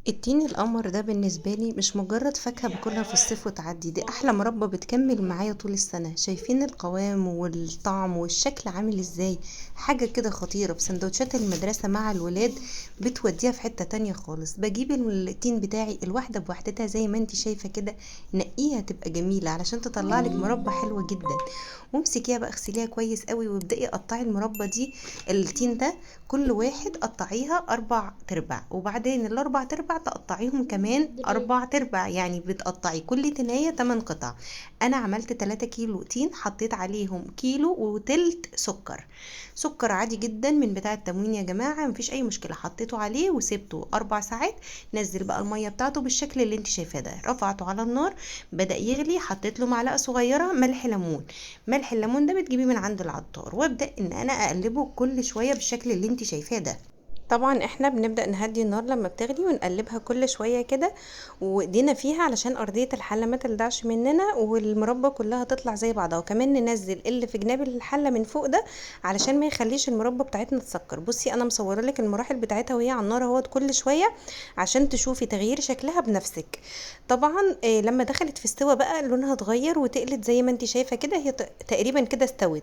التين القمر ده بالنسبة لي مش مجرد فاكهة باكلها في الصيف وتعدي، دي أحلى مربى بتكمل معايا طول السنة. شايفين القوام والطعم والشكل عامل ازاي؟ حاجة كده خطيرة. في سندوتشات المدرسة مع الولاد بتوديها في حتة تانية خالص. بجيب التين بتاعي الواحدة بوحدتها زي ما انتي شايفة كده، نقيها تبقى جميلة علشان تطلعلك مربى حلوة جدا. وامسكيها بقى اغسليها كويس قوي وابدأي قطعي المربى دي. التين ده كل واحد قطعيها 4 تربع، وبعدين ال4 تربع تقطعيهم كمان 4 تربع، يعني بتقطعي كل تناية 8 قطع. انا عملت 3 كيلو تين، حطيت عليهم كيلو وتلت سكر. سكر عادي جدا من بتاع التموين يا جماعة، مفيش اي مشكلة. حطيته عليه وسبته 4 ساعات. نزل بقى المية بتاعته بالشكل اللي انت شايفاه ده، رفعته على النار، بدأ يغلي. حطيت له معلقة صغيرة ملح ليمون. ملح الليمون ده بتجيبيه من عند العطار، وابدأ ان انا اقلبه كل شوية بالشكل اللي انت شايفاه ده. طبعا احنا بنبدأ نهدي النار لما بتغلي ونقلبها كل شوية كده، وايدينا فيها علشان ارضية الحلة ما تلدعش مننا والمربى كلها تطلع زي بعضها. وكمان ننزل اللي في جناب الحلة من فوق ده علشان ما يخليش المربى بتاعتنا تسكر. بصي انا مصوره لك المراحل بتاعتها وهي على النار اهوت كل شوية عشان تشوفي تغيير شكلها بنفسك. طبعا لما دخلت في استوى بقى لونها اتغير وتقلت زي ما انت شايفة كده، هي تقريبا كده استوت.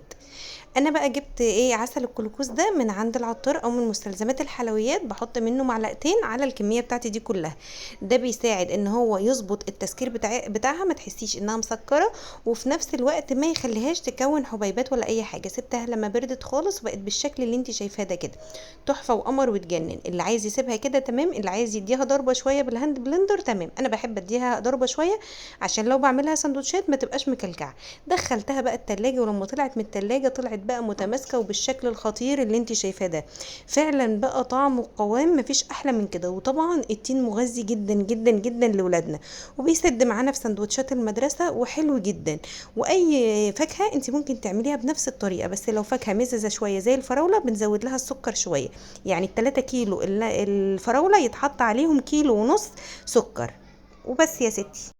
انا بقى جبت عسل الكلوكوز ده من عند العطار او من مستلزمات الحلويات، بحط منه معلقتين على الكميه بتاعتي دي كلها. ده بيساعد ان هو يظبط التسكير بتاعها، ما تحسيش انها مسكره، وفي نفس الوقت ما يخليهاش تكون حبيبات ولا اي حاجه. سبتها لما بردت خالص وبقت بالشكل اللي انت شايفاه ده كده، تحفه وقمر وتجنن. اللي عايز يسيبها كده تمام، اللي عايز يديها ضربه شويه بالهاند بلندر تمام. انا بحب اديها ضربه شويه عشان لو بعملها سندوتشات ما تبقاش مكلكعه. دخلتها بقى التلاجة، ولما طلعت من التلاجة طلعت بقى متماسكة وبالشكل الخطير اللي انت شايفاه ده. فعلا بقى طعم وقوام مفيش احلى من كده. وطبعا التين مغذي جدا جدا جدا لولادنا، وبيسد معانا في سندوتشات المدرسة وحلو جدا. واي فاكهة انت ممكن تعمليها بنفس الطريقة، بس لو فاكهة مززة شوية زي الفراولة بنزود لها السكر شوية. يعني ال3 كيلو الفراولة يتحط عليهم كيلو ونص سكر. وبس يا ستي.